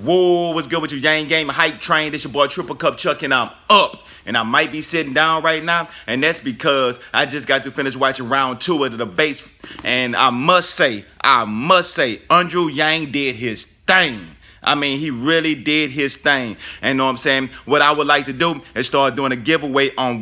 Whoa, what's good with you, Yang Game Hype Train? This your boy Triple Cup Chuck, and I'm up. And I might be sitting down right now, and that's because I just got to finish watching round 2 of the debates. And I must say, Andrew Yang did his thing. I mean, he really did his thing. And know what I'm saying? What I would like to do is start doing a giveaway on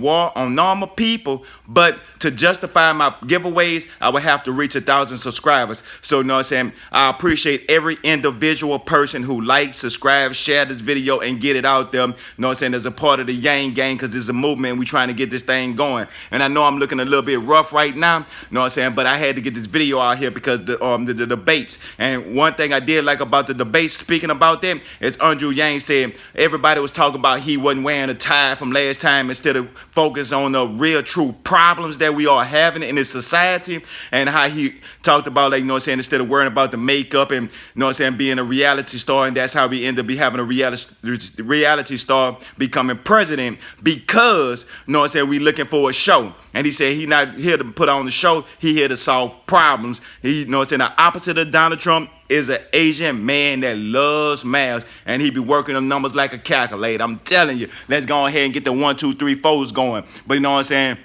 normal people. But to justify my giveaways, I would have to reach 1,000 subscribers. So, you know what I'm saying? I appreciate every individual person who likes, subscribe, share this video, and get it out there. You know what I'm saying? As a part of the Yang Gang, because it's a movement. We're trying to get this thing going. And I know I'm looking a little bit rough right now. You know what I'm saying? But I had to get this video out here because the debates. And one thing I did like about the debates, speaking about them, is Andrew Yang said everybody was talking about he wasn't wearing a tie from last time instead of focus on the real true problems that we are having in this society, and how he talked about, like, you know what I'm saying, instead of worrying about the makeup and, you know what I'm saying, being a reality star, and that's how we end up having a reality star becoming president, because, you know what I'm saying, we looking for a show. And he said he not here to put on the show, he here to solve problems. He, you know what I'm saying, the opposite of Donald Trump is an Asian man that loves math, and he be working them numbers like a calculator. I'm telling you, let's go ahead and get the 1, 2, 3, 4s going. But you know what I'm saying?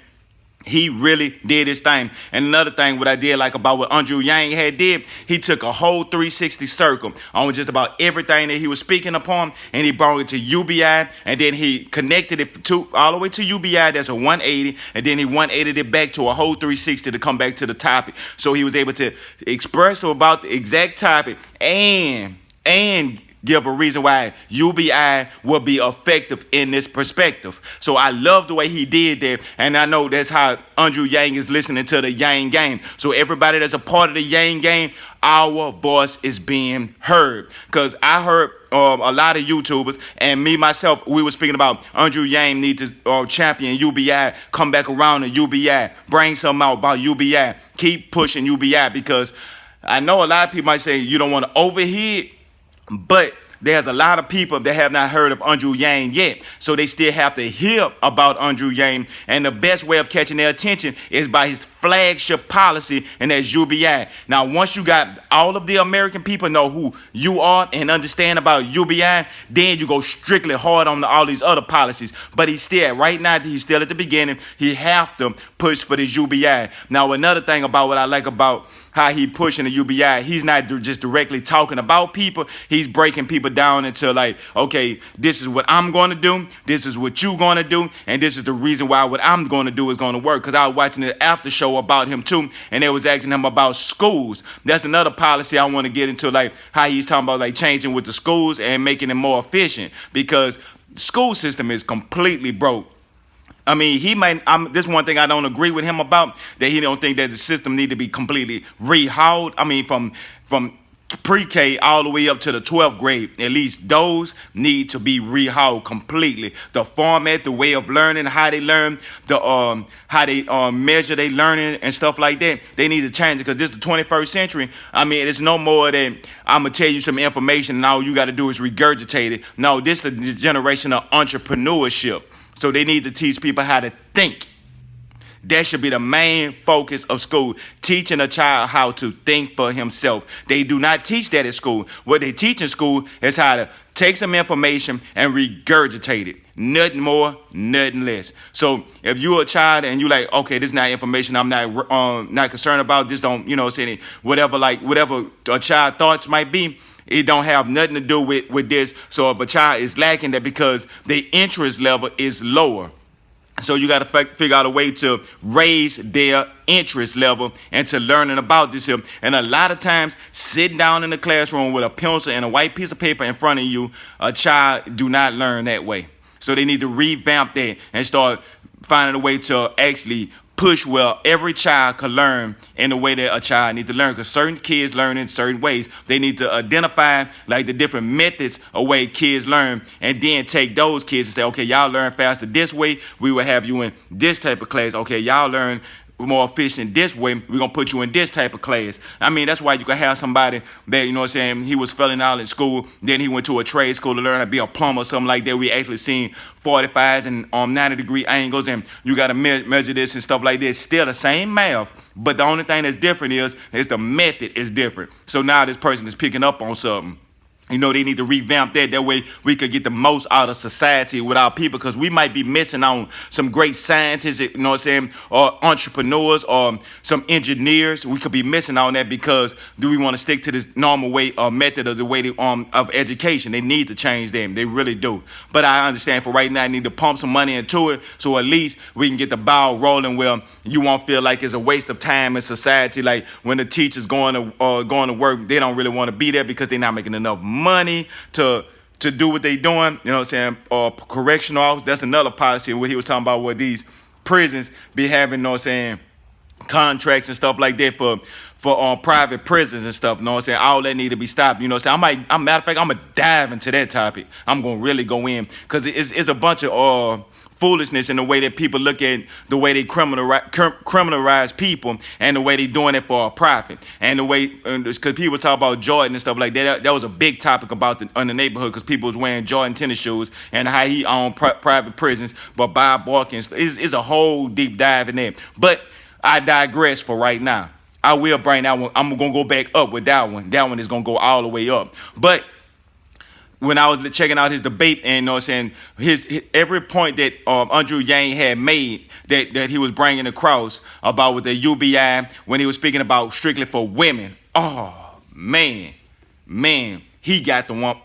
He really did his thing. And another thing, what I did like about what Andrew Yang had did, he took a whole 360 circle on just about everything that he was speaking upon, and he brought it to UBI, and then he connected it to all the way to UBI. That's a 180, and then he 180'd it back to a whole 360 to come back to the topic. So he was able to express about the exact topic and give a reason why UBI will be effective in this perspective. So I love the way he did that, and I know that's how Andrew Yang is listening to the Yang Game. So everybody that's a part of the Yang Game, our voice is being heard. Because I heard a lot of YouTubers, and me myself, we were speaking about Andrew Yang need to champion UBI, come back around to UBI, bring something out about UBI, keep pushing UBI, because I know a lot of people might say you don't want to overheat, but there's a lot of people that have not heard of Andrew Yang yet. So they still have to hear about Andrew Yang. And the best way of catching their attention is by his flagship policy, and that's UBI. Now, once you got all of the American people know who you are and understand about UBI, then you go strictly hard on all these other policies. But he's still, right now, he's still at the beginning. He have to push for this UBI. Now, another thing about what I like about how he pushing the UBI, he's not just directly talking about people. He's breaking people down into, like, okay, this is what I'm going to do, this is what you're going to do, and this is the reason why what I'm going to do is going to work. Because I was watching the after show about him too, and they was asking him about schools. That's another policy I want to get into, like how he's talking about, like, changing with the schools and making it more efficient, because the school system is completely broke. I mean, this one thing I don't agree with him about, that he don't think that the system need to be completely rehauled. I mean, from pre-K all the way up to the 12th grade, at least those need to be rehauled completely. The format, the way of learning, how they learn, how they measure their learning and stuff like that, they need to change it, because this is the 21st century. I mean, it's no more than I'm going to tell you some information and all you got to do is regurgitate it. No, this is the generation of entrepreneurship. So they need to teach people how to think. That should be the main focus of school, teaching a child how to think for himself. They do not teach that at school. What they teach in school is how to take some information and regurgitate it. Nothing more, nothing less. So if you're a child and you're like, okay, this is not information I'm not concerned about, this don't, you know, say whatever a child thoughts might be, it don't have nothing to do with this. So if a child is lacking that, because the interest level is lower. So you got to figure out a way to raise their interest level into learning about this here. And a lot of times, sitting down in the classroom with a pencil and a white piece of paper in front of you, a child do not learn that way. So they need to revamp that and start finding a way to actually push where every child can learn in the way that a child needs to learn, because certain kids learn in certain ways. They need to identify, like, the different methods of way kids learn, and then take those kids and say, okay, y'all learn faster this way, we will have you in this type of class. Okay, y'all learn more efficient this way, we're going to put you in this type of class. I mean, that's why you can have somebody that, you know what I'm saying, he was failing out in school, then he went to a trade school to learn how to be a plumber or something like that. We actually seen 45s and 90-degree angles, and you got to measure this and stuff like this. Still the same math, but the only thing that's different is the method is different. So now this person is picking up on something. They need to revamp that. That way we could get the most out of society with our people, because we might be missing on some great scientists, or entrepreneurs, or some engineers. We could be missing on that because do we want to stick to this normal way or method of the way of education? They need to change them. They really do. But I understand for right now, I need to pump some money into it so at least we can get the ball rolling where you won't feel like it's a waste of time in society. Like when the teacher's going to work, they don't really want to be there because they're not making enough money to do what they doing, or correctional office. That's another policy what he was talking about, where these prisons be having, contracts and stuff like that for private prisons and stuff, all that need to be stopped, matter of fact, I'm gonna dive into that topic. I'm gonna really go in because it's a bunch of foolishness in the way that people look at the way they criminalize people and the way they doing it for a profit, and the way because people talk about Jordan and stuff like that. That was a big topic about in the neighborhood because people was wearing Jordan tennis shoes and how he owned private prisons. But Bob Barkins is a whole deep dive in there. But I digress for right now. I will bring that one. I'm gonna go back up with that one. That one is gonna go all the way up. But when I was checking out his debate, and his every point that Andrew Yang had made that he was bringing across about with the UBI, when he was speaking about strictly for women. Oh man, he got the one.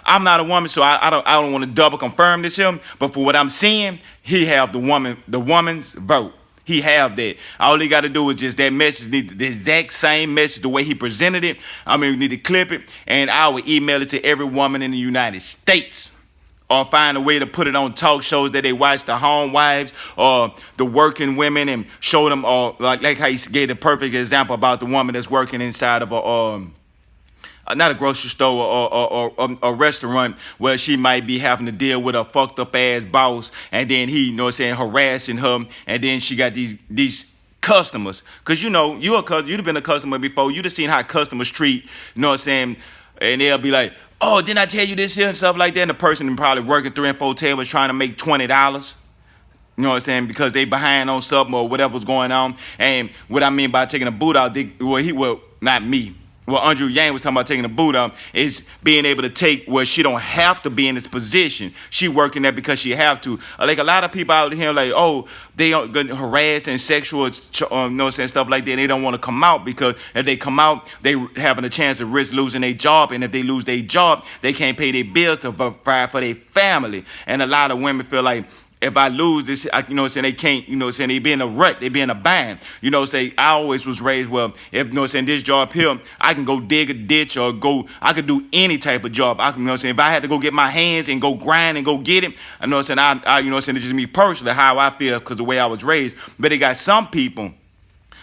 I'm not a woman, so I don't want to double confirm this him. But for what I'm seeing, he have the woman's vote. He have that. All he got to do is just that message, need the exact same message, the way he presented it. We need to clip it, and I will email it to every woman in the United States, or find a way to put it on talk shows that they watch, the home wives or the working women, and show them, like how he gave the perfect example about the woman that's working inside of not a grocery store or a restaurant, where she might be having to deal with a fucked up ass boss, and then he, harassing her, and then she got these customers. Cause you'd have been a customer before. You'd have seen how customers treat, and they'll be like, oh, didn't I tell you this here and stuff like that? And the person probably working 3 and 4 tables trying to make $20. Because they behind on something or whatever's going on. And what I mean by taking a boot out, not me. What Andrew Yang was talking about taking the boot off is being able to take where she don't have to be in this position. She working there because she have to. Like a lot of people out here, like, oh, they are getting harassed and sexual, stuff like that. They don't want to come out because if they come out, they having a chance to risk losing their job. And if they lose their job, they can't pay their bills to provide for their family. And a lot of women feel like, if I lose this, they can't, they be in a rut, they be in a bind. I always was raised, well, if, this job here, I can go dig a ditch or I could do any type of job. If I had to go get my hands and go grind and go get it, it's just me personally, how I feel, because the way I was raised. But they got some people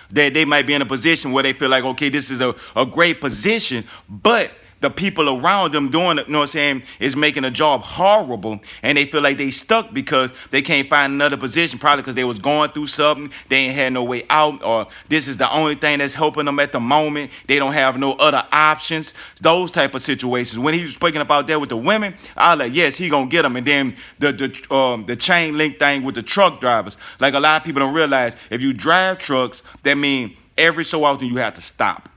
that they might be in a position where they feel like, okay, this is a great position, but the people around them doing it, is making a job horrible, and they feel like they stuck because they can't find another position, probably because they was going through something, they ain't had no way out, or this is the only thing that's helping them at the moment. They don't have no other options. Those type of situations. When he was speaking about that with the women, I was like, yes, he gonna get them. And then the chain link thing with the truck drivers. Like a lot of people don't realize, if you drive trucks, that means every so often you have to stop.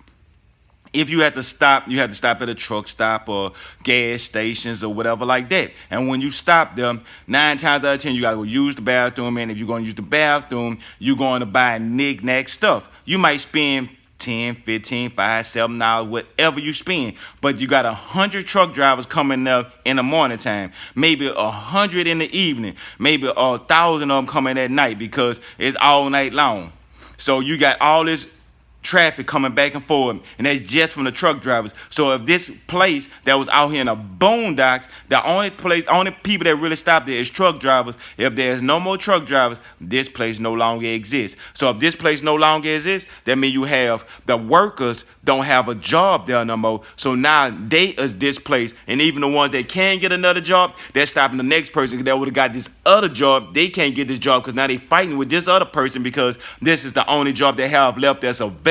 If you have to stop, you have to stop at a truck stop or gas stations or whatever like that. And when you stop them, 9 times out of 10, you got to go use the bathroom. And if you're going to use the bathroom, you're going to buy knick-knack stuff. You might spend 10, 15, 5, $7, whatever you spend. But you got 100 truck drivers coming up in the morning time. Maybe 100 in the evening. Maybe 1,000 of them coming at night because it's all night long. So you got all this traffic coming back and forth, and that's just from the truck drivers. So if this place that was out here in the boondocks, the only people that really stop there is truck drivers. If there's no more truck drivers, this place no longer exists. So if this place no longer exists, that means you have the workers don't have a job there no more. So now they is displaced, and even the ones that can get another job, they're stopping the next person that would have got this other job. They can't get this job because now they fighting with this other person because this is the only job they have left that's available.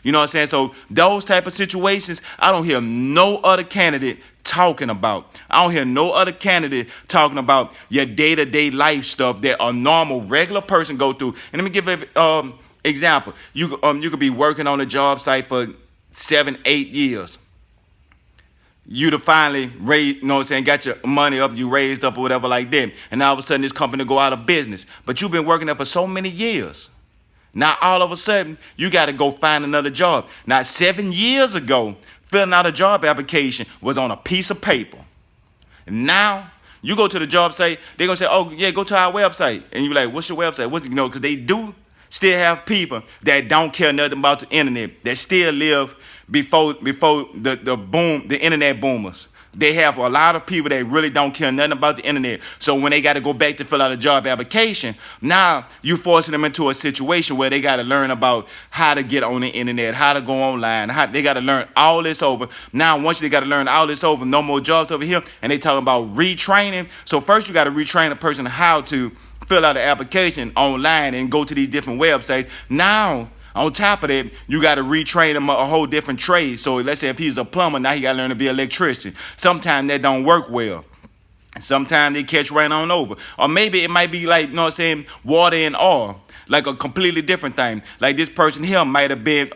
You know what I'm saying? So those type of situations, I don't hear no other candidate talking about. I don't hear no other candidate talking about your day-to-day life stuff that a normal, regular person go through. And let me give an example. You could be working on a job site for 7, 8 years. you to finally raise, you know what I'm saying, got your money up, you raised up or whatever like that. And all of a sudden this company go out of business. But you've been working there for so many years. Now all of a sudden you got to go find another job. Now 7 years ago, filling out a job application was on a piece of paper. Now you go to the job site, they're gonna say, oh yeah, go to our website. And you're like, what's your website? What's, you know, because they do still have people that don't care nothing about the internet, that still live before the boom, the internet boomers. They have a lot of people that really don't care nothing about the internet. So when they got to go back to fill out a job application, now you forcing them into a situation where they got to learn about how to get on the internet, how to go online, how they got to learn all this over. Now, once they got to learn all this over, no more jobs over here, and they talking about retraining. So first you got to retrain a person how to fill out an application online and go to these different websites. Now, on top of that, you got to retrain him a whole different trade. So let's say if he's a plumber, now he got to learn to be an electrician. Sometimes that don't work well. Sometimes they catch right on over. Or maybe it might be like, you know what I'm saying, water and oil. Like a completely different thing. Like this person here might have been,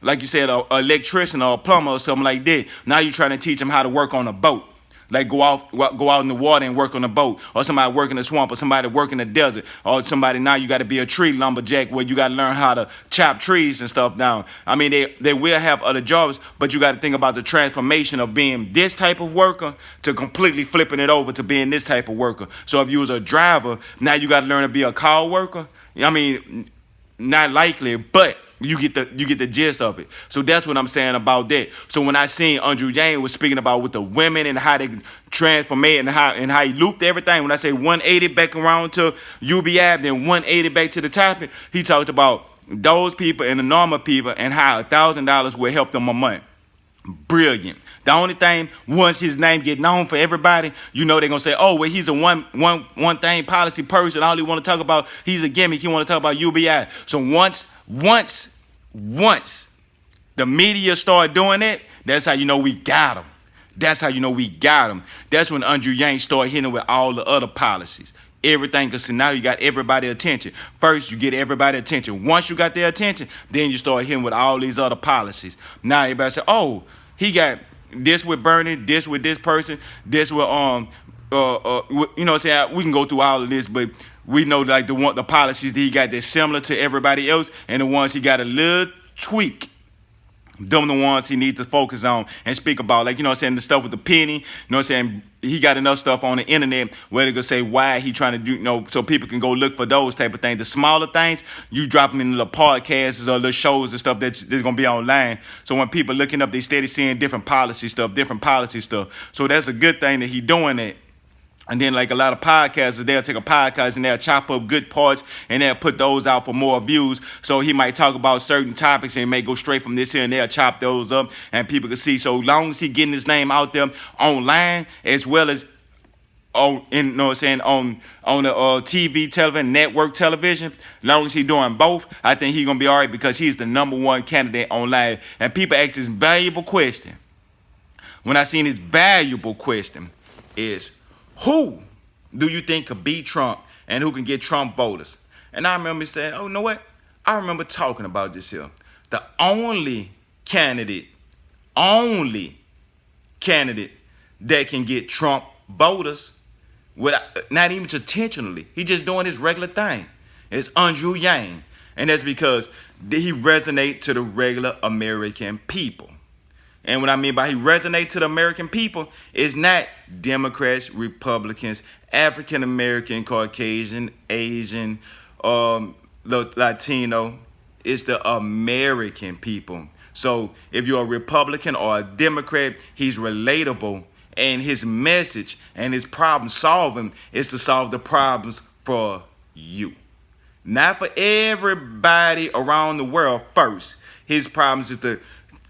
like you said, an electrician or a plumber or something like that. Now you're trying to teach him how to work on a boat. Like go out in the water and work on a boat, or somebody work in the swamp, or somebody work in the desert, or somebody now you got to be a tree lumberjack where you got to learn how to chop trees and stuff down. I mean, they will have other jobs, but you got to think about the transformation of being this type of worker to completely flipping it over to being this type of worker. So if you was a driver, now you got to learn to be a call worker. I mean, not likely, but you get the gist of it. So that's what I'm saying about that. So when I seen Andrew Yang was speaking about with the women and how they transform it and how he looped everything. When I say 180 back around to UBI, then 180 back to the topic, he talked about those people and the normal people and how $1,000 will help them a month. Brilliant. The only thing, once his name get known for everybody, you know they're gonna say, oh, well, he's a one thing policy person. All he want to talk about, he's a gimmick. He want to talk about UBI. So once the media start doing that, that's how you know we got him. That's how you know we got him. That's when Andrew Yang start hitting with all the other policies. Everything, because now you got everybody's attention. First, you get everybody's attention. Once you got their attention, then you start hitting with all these other policies. Now everybody say, oh, he got this with Bernie, this with this person, this with you know what I'm saying? We can go through all of this, but we know like the policies that he got that's similar to everybody else, and the ones he got a little tweak. Them the ones he needs to focus on and speak about. Like, you know what I'm saying, the stuff with the penny, you know what I'm saying, he got enough stuff on the internet where they can say why he trying to do, you know, so people can go look for those type of things. The smaller things, you drop them in the podcasts or the shows and stuff that's going to be online. So when people looking up, they steady seeing different policy stuff. So that's a good thing that he doing it. And then like a lot of podcasters, they'll take a podcast and they'll chop up good parts and they'll put those out for more views. So he might talk about certain topics and may go straight from this here and they'll chop those up and people can see. So long as he getting his name out there online as well as on, you know what I'm saying, on the TV, television, network television, as long as he doing both, I think he's going to be all right because he's the #1 candidate online. And people ask this valuable question. When I seen this valuable question is, who do you think could beat Trump and who can get Trump voters? And I remember saying, oh, you know what? I remember talking about this here. The only candidate that can get Trump voters, without, not even intentionally, he just doing his regular thing, is Andrew Yang. And that's because he resonates to the regular American people. And what I mean by he resonates to the American people is not Democrats, Republicans, African American, Caucasian, Asian, Latino. It's the American people. So if you're a Republican or a Democrat, he's relatable. And his message and his problem solving is to solve the problems for you. Not for everybody around the world first. His problems is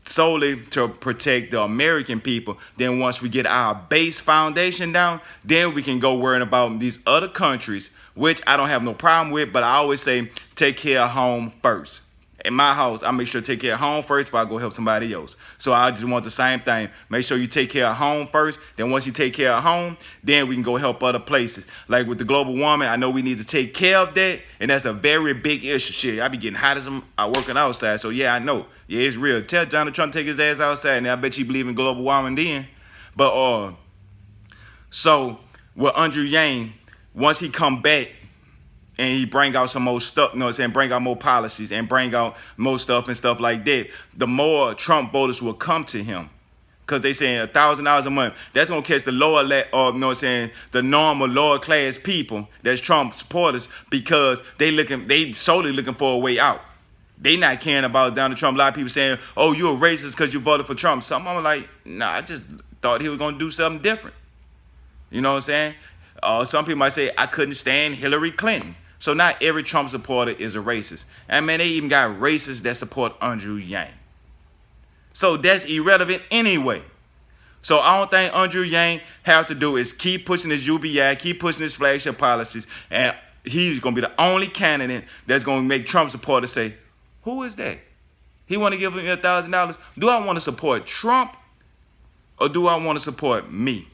solely to protect the American people. Then once we get our base foundation down, then we can go worrying about these other countries, which I don't have no problem with, but I always say take care of home first. in my house, I make sure to take care of home first before I go help somebody else. So I just want the same thing. Make sure you take care of home first. Then once you take care of home, then we can go help other places. Like with the global warming, I know we need to take care of that. And that's a very big issue. Shit, I be getting hot as I'm working outside. So yeah, I know. Yeah, it's real. Tell Donald Trump to take his ass outside. And I bet you believe in global warming then. But so with Andrew Yang, once he come back, and he bring out some more stuff, you know what I'm saying, bring out more policies and bring out more stuff and stuff like that, the more Trump voters will come to him. Because they saying $1,000 a month, that's going to catch the lower, you know what I'm saying, the normal lower class people that's Trump supporters, because they solely looking for a way out. They not caring about Donald Trump. A lot of people saying, oh, you're a racist because you voted for Trump. Something I'm like, nah, I just thought he was going to do something different. You know what I'm saying? Some people might say, I couldn't stand Hillary Clinton. So not every Trump supporter is a racist. And man, they even got racists that support Andrew Yang. So that's irrelevant anyway. So I don't think Andrew Yang have to do is keep pushing his UBI, keep pushing his flagship policies, and he's going to be the only candidate that's going to make Trump supporters say, who is that? He want to give me $1,000? Do I want to support Trump or do I want to support me?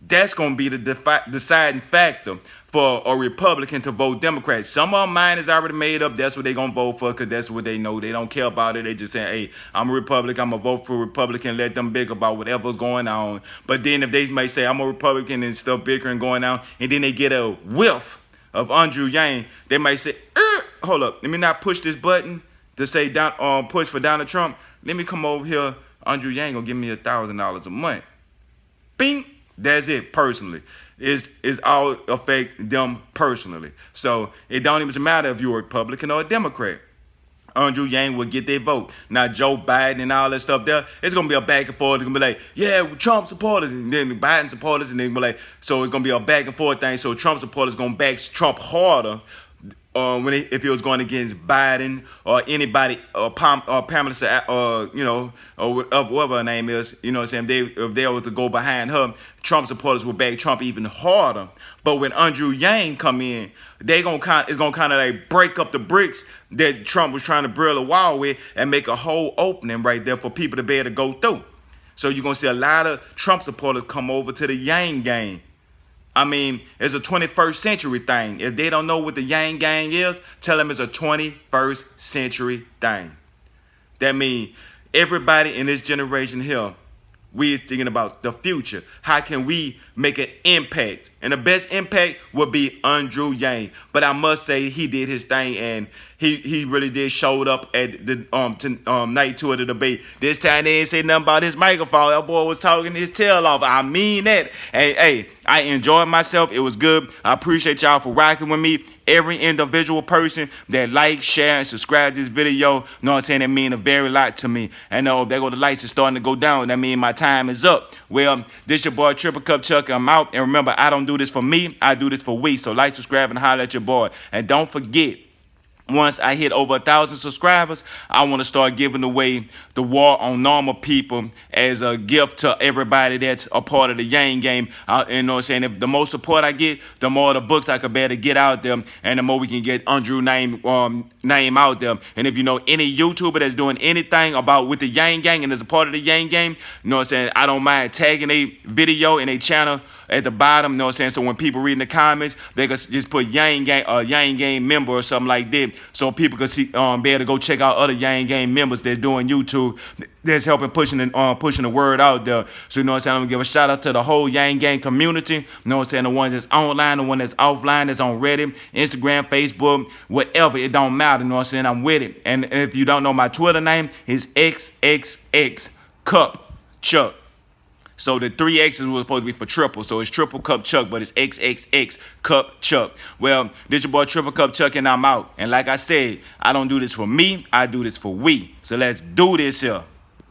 That's going to be the deciding factor for a Republican to vote Democrat. Some of them mind is already made up. That's what they're going to vote for because that's what they know. They don't care about it. They just say, hey, I'm a Republican. I'm going to vote for a Republican. Let them big about whatever's going on. But then if they may say, I'm a Republican and stuff bickering going on, and then they get a whiff of Andrew Yang, they might say, hold up, let me not push this button to say push for Donald Trump. Let me come over here. Andrew Yang going to give me $1,000 a month. Bing. That's it personally. It's all affect them personally. So it don't even matter if you're a Republican or a Democrat. Andrew Yang will get their vote. Now Joe Biden and all that stuff there, it's going to be a back and forth. It's going to be like, yeah, Trump supporters, and then Biden supporters, and then be like, so it's going to be a back and forth thing. So Trump supporters going to back Trump harder if he was going against Biden or anybody or Pamela, or whatever her name is, you know what I'm saying, if they were to go behind her, Trump supporters would back Trump even harder. But when Andrew Yang come in, it's gonna kind of like break up the bricks that Trump was trying to build a wall with and make a whole opening right there for people to be able to go through. So you're gonna see a lot of Trump supporters come over to the Yang gang. I mean, it's a 21st century thing. If they don't know what the Yang gang is, tell them it's a 21st century thing. That means everybody in this generation here, we're thinking about the future. How can we make an impact? And the best impact would be Andrew Yang. But I must say he did his thing, and he really did showed up at the night two of the debate. This time they ain't say nothing about his microphone. That boy was talking his tail off. I mean that. Hey, I enjoyed myself. It was good. I appreciate y'all for rocking with me. Every individual person that like, share, and subscribe to this video, know what I'm saying, that mean a very lot to me. And there go the lights are starting to go down. That means my time is up. Well, this your boy Triple Cup Chuck. I'm out. And remember, I don't do this for me. I do this for we. So like, subscribe, and holler at your boy. And don't forget, once I hit over 1,000 subscribers, I want to start giving away the War on Normal People as a gift to everybody that's a part of the Yang game. You know what I'm saying? If the more support I get, the more the books I could better get out there, and the more we can get Andrew name out there. And if you know any YouTuber that's doing anything about with the Yang gang and is a part of the Yang game, you know what I'm saying, I don't mind tagging a video in a channel at the bottom, you know what I'm saying? So when people read in the comments, they can just put Yang Gang or Yang Gang member or something like that, so people can see, be able to go check out other Yang Gang members that's doing YouTube, that's helping pushing the word out there. So you know what I'm saying? I'm gonna give a shout out to the whole Yang Gang community. You know what I'm saying? The one that's online, the one that's offline, that's on Reddit, Instagram, Facebook, whatever. It don't matter. You know what I'm saying? I'm with it. And if you don't know my Twitter name, it's XXX Cup Chuck. So the 3 X's was supposed to be for triple. So it's Triple Cup Chuck, but it's XXX Cup Chuck. Well, this your boy Triple Cup Chuck, and I'm out. And like I said, I don't do this for me. I do this for we. So let's do this here.